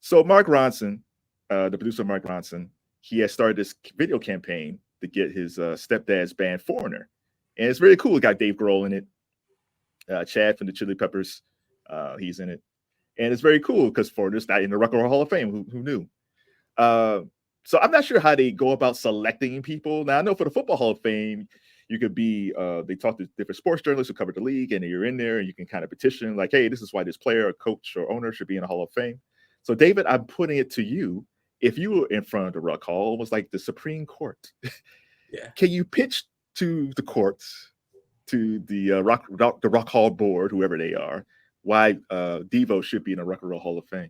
So Mark Ronson, the producer Mark Ronson, he has started this video campaign to get his stepdad's band Foreigner, and it's really cool. It got Dave Grohl in it, Chad from the Chili Peppers, he's in it, and it's very cool because Foreigner's not in the Rock and Roll Hall of Fame. Who knew? Uh, so I'm not sure how they go about selecting people. Now I know for the Football Hall of Fame, you could be they talk to different sports journalists who cover the league, and you're in there and you can kind of petition like, hey, this is why this player or coach or owner should be in the Hall of Fame. So David, I'm putting it to you. If you were in front of the Rock Hall, almost like the Supreme Court, Yeah. can you pitch to the courts, to the Rock Hall board, whoever they are, why Devo should be in the Rock and Roll Hall of Fame?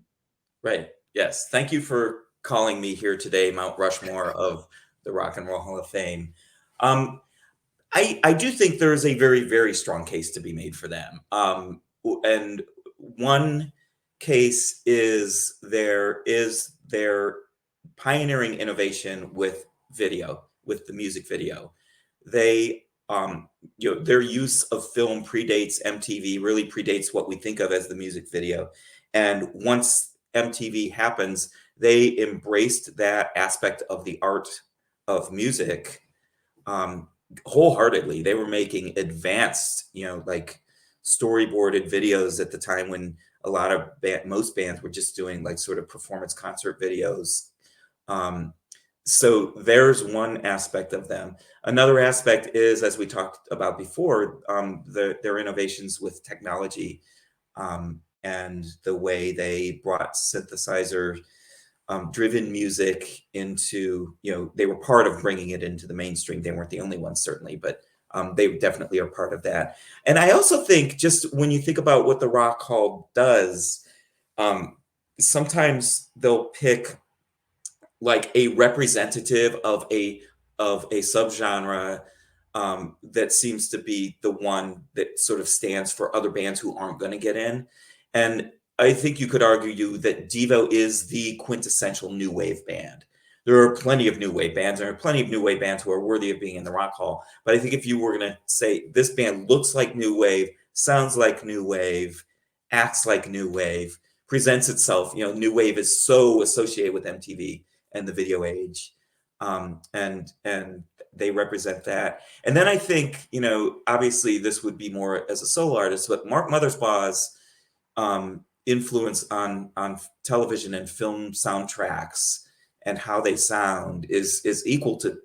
Right. Yes. Thank you for calling me here today, Mount Rushmore of the Rock and Roll Hall of Fame. I do think there is a very, very strong case to be made for them. And one case is their pioneering innovation with video, with the music video. They, their use of film predates MTV, really predates what we think of as the music video. And once MTV happens, they embraced that aspect of the art of music wholeheartedly. They were making advanced, like storyboarded videos at the time when a lot of most bands were just doing like sort of performance concert videos. So there's one aspect of them. Another aspect is, as we talked about before, their innovations with technology and the way they brought synthesizer driven music into, they were part of bringing it into the mainstream. They weren't the only ones, certainly, but they definitely are part of that. And I also think, just when you think about what the Rock Hall does, sometimes they'll pick like a representative of a subgenre that seems to be the one that sort of stands for other bands who aren't going to get in. And I think you could argue that Devo is the quintessential new wave band. There are plenty of new wave bands. There are plenty of new wave bands who are worthy of being in the Rock Hall. But I think if you were going to say this band looks like new wave, sounds like new wave, acts like new wave, presents itself, new wave is so associated with MTV and the video age, and they represent that. And then I think, obviously this would be more as a solo artist, but Mark Mothersbaugh's influence on television and film soundtracks and how they sound is equal to,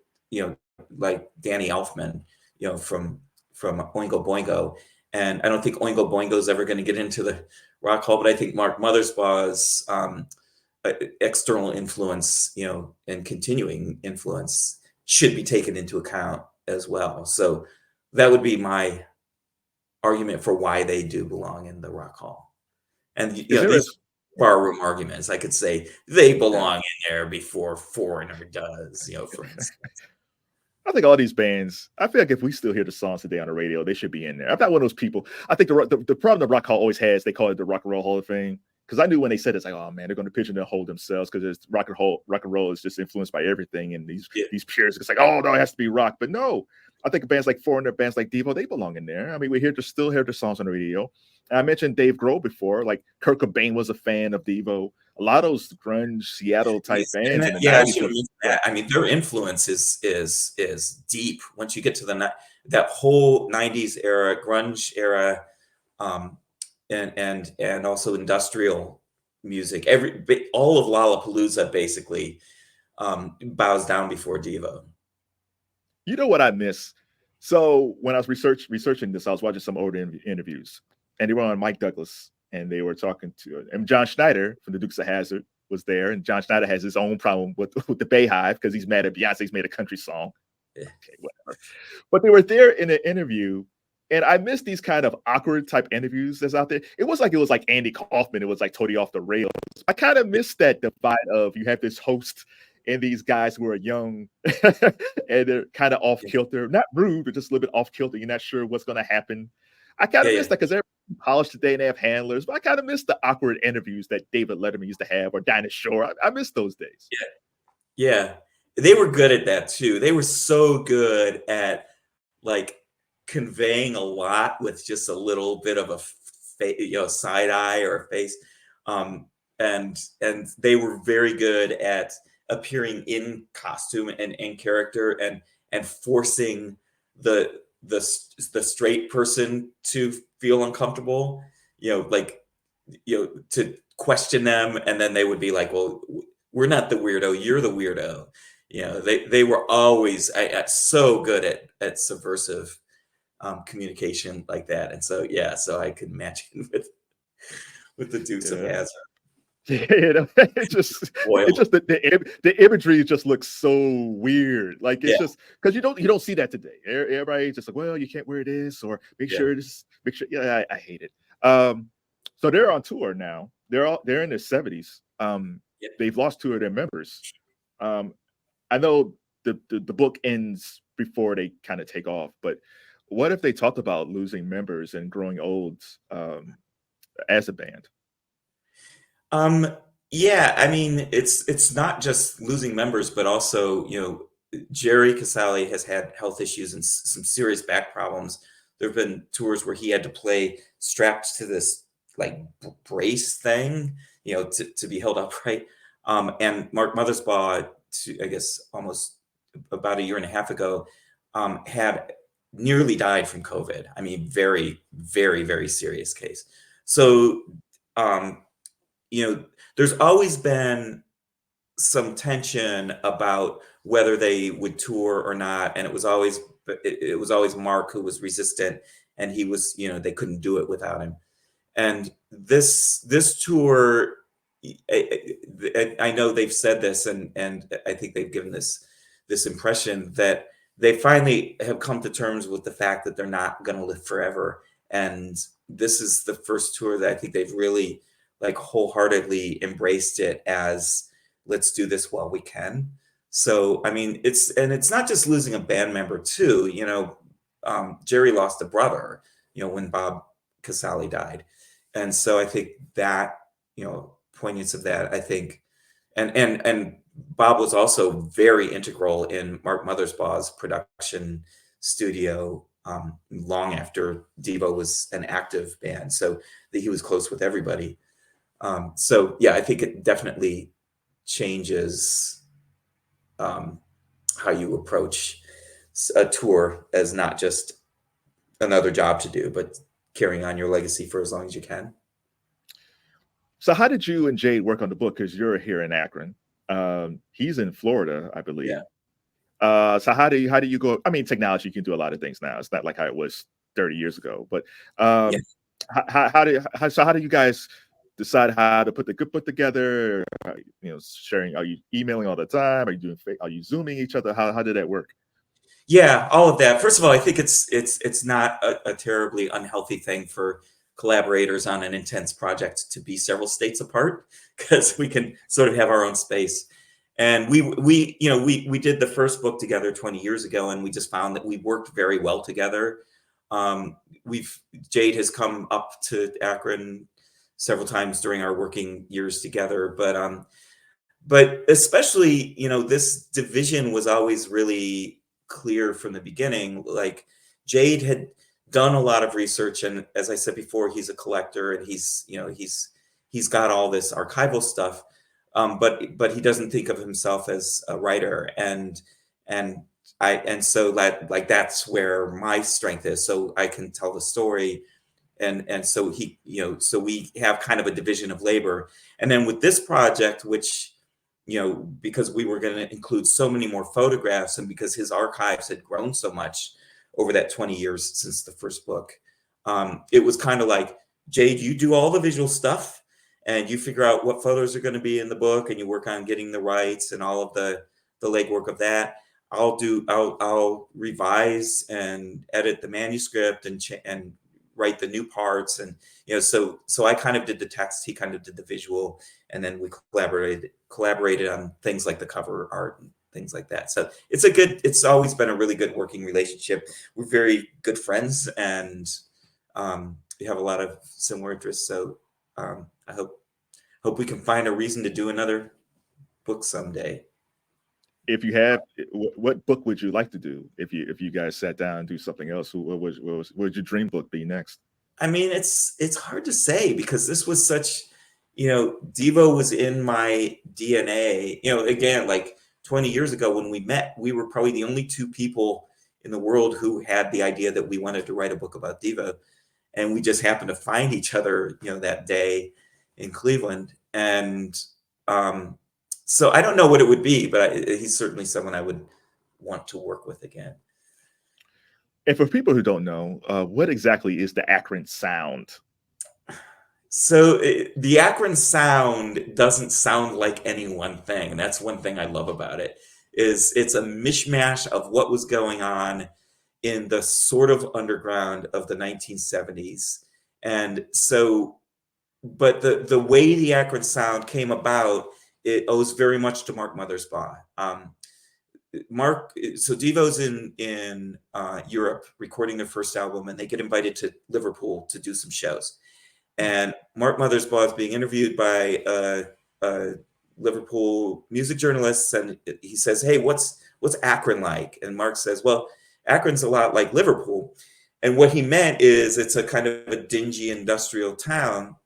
like Danny Elfman, from Oingo Boingo. And I don't think Oingo Boingo is ever going to get into the Rock Hall, but I think Mark Mothersbaugh's external influence, and continuing influence should be taken into account as well. So that would be my argument for why they do belong in the Rock Hall. And these barroom arguments, I could say they belong in there before Foreigner does, for instance. I think all these bands, I feel like if we still hear the songs today on the radio, they should be in there. I'm not one of those people. I think the problem the Rock Hall always has, they call it the Rock and Roll Hall of Fame. Because I knew when they said it's like, oh man, they're going to pigeonhole themselves because rock and roll is just influenced by everything, and these peers, it's like, oh no, it has to be rock. But no, I think bands like Foreigner, bands like Devo, they belong in there. I mean, still hear the songs on the radio. And I mentioned Dave Grohl before, like Kurt Cobain was a fan of Devo. A lot of those grunge Seattle type bands. I mean, their influence is deep. Once you get to that whole '90s era, grunge era. And also industrial music. All of Lollapalooza basically bows down before Devo. You know what I miss? So when I was researching this, I was watching some older interviews, and they were on Mike Douglas, and they were talking to and John Schneider from the Dukes of Hazzard was there, and John Schneider has his own problem with the Bayhive because he's mad at Beyonce's made a country song. Yeah. Okay, whatever. But they were there in an interview. And I miss these kind of awkward type interviews that's out there. It was like Andy Kaufman. It was like totally off the rails. I kind of miss that divide of you have this host and these guys who are young and they're kind of off kilter, not rude, but just a little bit off kilter. You're not sure what's going to happen. I kind of miss that because they're polished today and they have handlers. But I kind of miss the awkward interviews that David Letterman used to have or Dinah Shore. I miss those days. Yeah. They were good at that too. They were so good at like conveying a lot with just a little bit of a side eye or a face. and they were very good at appearing in costume and in character, and forcing the straight person to feel uncomfortable, like, to question them, and then they would be like, well, we're not the weirdo, you're the weirdo. They were always so good at subversive communication like that. And so, yeah, so I could imagine with the Dukes of Hazzard. It just the imagery just looks so weird. Like it's just because you don't see that today. Everybody's just like, well, you can't wear this, or make sure. Yeah, I hate it. So they're on tour now. They're in their 70s. They've lost 2 of their members. I know the book ends before they kind of take off, but what if they talked about losing members and growing old as a band? Yeah, I mean, it's not just losing members, but also, Jerry Casale has had health issues and some serious back problems. There have been tours where he had to play strapped to this like brace thing, to be held upright. And Mark Mothersbaugh, I guess almost about a year and a half ago, had nearly died from COVID. I mean, very, very, very serious case. So, there's always been some tension about whether they would tour or not, and it was always Mark who was resistant, and he was, they couldn't do it without him. And this tour, I know they've said this, and I think they've given this impression that they finally have come to terms with the fact that they're not going to live forever, and this is the first tour that I think they've really like wholeheartedly embraced it as, let's do this while we can. So, I mean, it's not just losing a band member too, Jerry lost a brother, when Bob Casale died. And so I think that, poignance of that, I think, and Bob was also very integral in Mark Mothersbaugh's production studio, long after Devo was an active band. So that he was close with everybody. So yeah, I think it definitely changes how you approach a tour as not just another job to do, but carrying on your legacy for as long as you can. So how did you and Jade work on the book? Because you're here in Akron. He's in Florida, I believe. Yeah. So how do you go? I mean, technology can do a lot of things now. It's not like how it was 30 years ago. But how do you guys decide how to put the good book together? Sharing? Are you emailing all the time? Are you Zooming each other? How did that work? Yeah, all of that. First of all, I think it's not a terribly unhealthy thing for collaborators on an intense project to be several states apart, because we can sort of have our own space. And we did the first book together 20 years ago, and we just found that we worked very well together. Jade has come up to Akron several times during our working years together, but especially, this division was always really clear from the beginning. Like, Jade had done a lot of research, and as I said before, he's a collector, and he's got all this archival stuff, but he doesn't think of himself as a writer, and so that's where my strength is. So I can tell the story, and so so we have kind of a division of labor. And then with this project, which, because we were going to include so many more photographs, and because his archives had grown so much over that 20 years since the first book, it was kind of like, Jade, you do all the visual stuff, and you figure out what photos are going to be in the book, and you work on getting the rights and all of the legwork of that. I'll revise and edit the manuscript and write the new parts, and so I kind of did the text, he kind of did the visual, and then we collaborated on things like the cover art and things like that. So it's always been a really good working relationship. We're very good friends, and we have a lot of similar interests. So I hope we can find a reason to do another book someday. If you have, what book would you like to do if you guys sat down and do something else? What would your dream book be next? I mean, it's hard to say, because this was such, Devo was in my DNA. Again, like 20 years ago when we met, we were probably the only two people in the world who had the idea that we wanted to write a book about Devo. And we just happened to find each other, that day in Cleveland. And so I don't know what it would be, but he's certainly someone I would want to work with again. And for people who don't know, what exactly is the Akron Sound? So the Akron Sound doesn't sound like any one thing. And that's one thing I love about it, is it's a mishmash of what was going on in the sort of underground of the 1970s. And so, but the way the Akron Sound came about, it owes very much to Mark Mothersbaugh. So Devo's in Europe recording their first album, and they get invited to Liverpool to do some shows. And Mark Mothersbaugh is being interviewed by a Liverpool music journalist, and he says, "Hey, what's Akron like?" And Mark says, "Well, Akron's a lot like Liverpool." And what he meant is it's a kind of a dingy industrial town.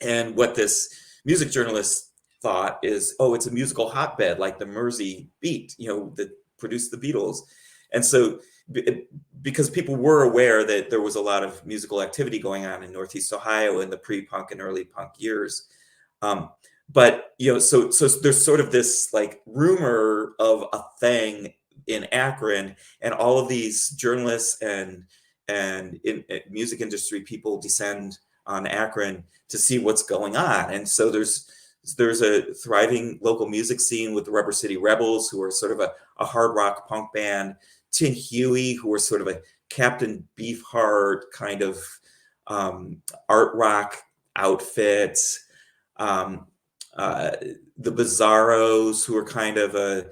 And what this music journalist thought is, oh, it's a musical hotbed like the Mersey Beat, that produced the Beatles. And so because people were aware that there was a lot of musical activity going on in Northeast Ohio in the pre-punk and early punk years. But, so there's sort of this like rumor of a thing in Akron, and all of these journalists and in music industry people descend on Akron to see what's going on. And so there's a thriving local music scene with the Rubber City Rebels, who are sort of a hard rock punk band, Tin Huey, who are sort of a Captain Beefheart kind of art rock outfit, the Bizarros, who are kind of a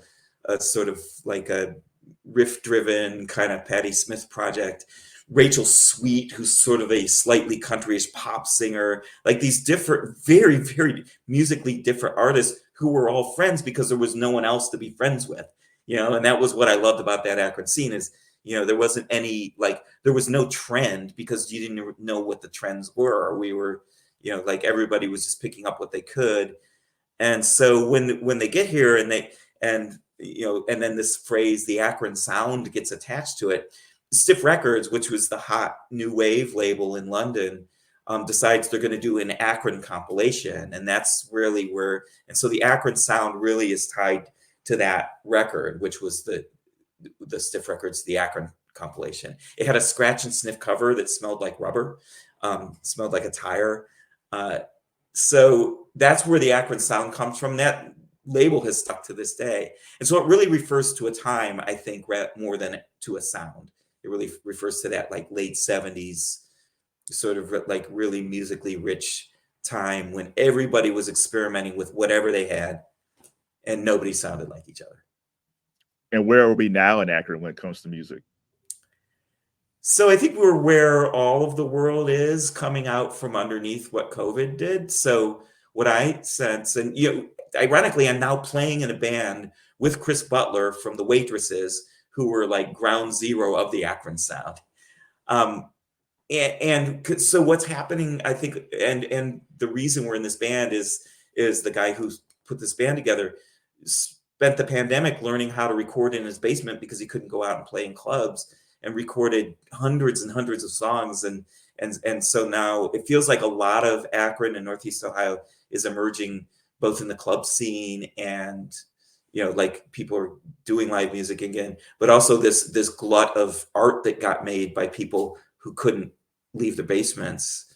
sort of like a riff-driven kind of Patti Smith project, Rachel Sweet, who's sort of a slightly countryish pop singer, like these different, very, very musically different artists who were all friends because there was no one else to be friends with, and that was what I loved about that Akron scene is, there wasn't any, there was no trend because you didn't know what the trends were. We were, everybody was just picking up what they could. And so when they get here and then this phrase, the Akron Sound, gets attached to it, Stiff Records, which was the hot new wave label in London, decides they're going to do an Akron compilation. And that's really where, and so the Akron Sound really is tied to that record, which was the Stiff Records, the Akron compilation. It had a scratch and sniff cover that smelled like rubber, smelled like a tire. So that's where the Akron Sound comes from. That label has stuck to this day. And so it really refers to a time, I think, more than to a sound. It really refers to that like late 70s, sort of like really musically rich time when everybody was experimenting with whatever they had and nobody sounded like each other. And where are we now in Akron when it comes to music? So I think we're where all of the world is, coming out from underneath what COVID did. So what I sense, and ironically, I'm now playing in a band with Chris Butler from the Waitresses, who were like ground zero of the Akron Sound. And so what's happening, I think, and the reason we're in this band is the guy who put this band together spent the pandemic learning how to record in his basement because he couldn't go out and play in clubs, and recorded hundreds and hundreds of songs. And so now it feels like a lot of Akron and Northeast Ohio is emerging both in the club scene and, like people are doing live music again, but also this glut of art that got made by people who couldn't leave their basements.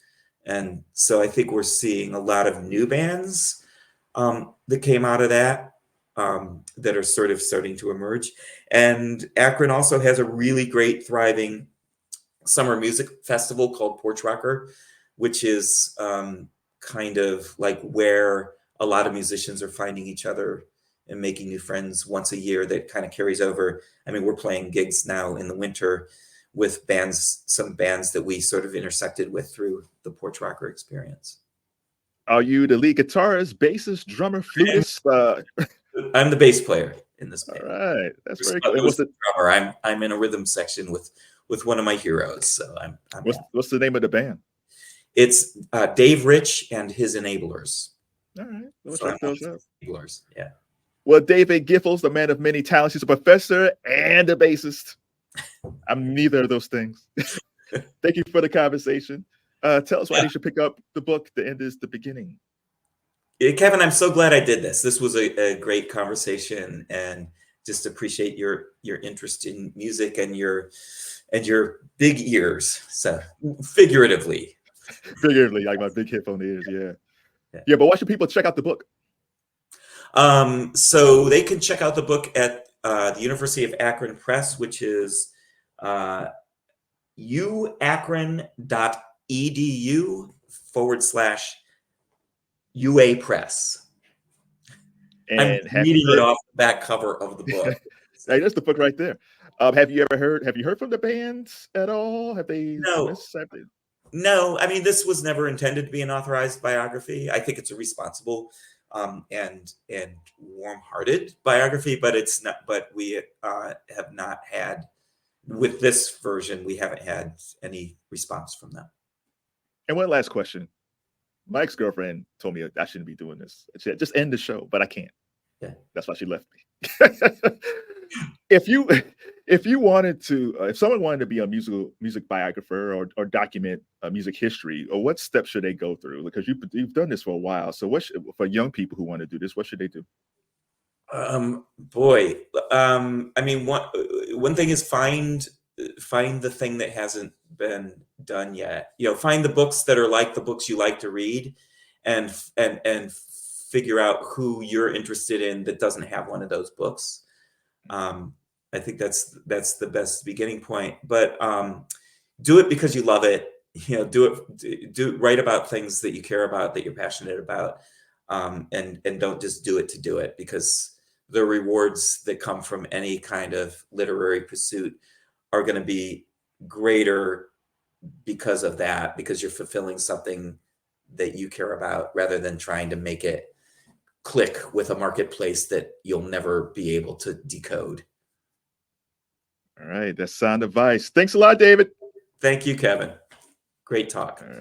And so I think we're seeing a lot of new bands that came out of that are sort of starting to emerge. And Akron also has a really great, thriving summer music festival called Porch Rocker, which is kind of like where a lot of musicians are finding each other and making new friends once a year that kind of carries over. I mean, we're playing gigs now in the winter with some bands that we sort of intersected with through the Porch Rocker experience. Are you the lead guitarist, bassist, drummer, flutist? I'm the bass player in this band. All right, that's very cool. What's the drummer? I'm in a rhythm section with one of my heroes. So I'm what's the name of the band? It's Dave Rich and his Enablers. All right, we'll So check those out. Enablers, yeah. Well, David Giffels, the man of many talents, he's a professor and a bassist. I'm neither of those things. Thank you for the conversation. Tell us why they should pick up the book. The end is the beginning. Kevin, I'm so glad I did this. This was a great conversation, and just appreciate your interest in music and your big ears. So figuratively, like my big headphone ears. Yeah. But why should people check out the book? So they can check out the book at the University of Akron Press, which is uakron.edu/UA Press. And I'm reading it off the back cover of the book. Hey, that's the book right there. Have you heard from the band at all? Have they? No, I mean, this was never intended to be an authorized biography. I think it's a responsible and warm-hearted biography, but it's not. But we have not had, with this version, we haven't had any response from them. And one last question. My ex-girlfriend told me I shouldn't be doing this. She said, just end the show, but I can't. Yeah. That's why she left me. If someone wanted to be a music biographer or document music history, or what steps should they go through? Because you've done this for a while. So for young people who want to do this, what should they do? I mean, one thing is find the thing that hasn't been done yet. Find the books that are like the books you like to read, and figure out who you're interested in that doesn't have one of those books. I think that's the best beginning point. But do it because you love it. Write about things that you care about, that you're passionate about, and don't just do it to do it, because the rewards that come from any kind of literary pursuit are going to be greater because of that, because you're fulfilling something that you care about, rather than trying to make it click with a marketplace that you'll never be able to decode. All right, that's sound advice. Thanks a lot, David. Thank you, Kevin. Great talk.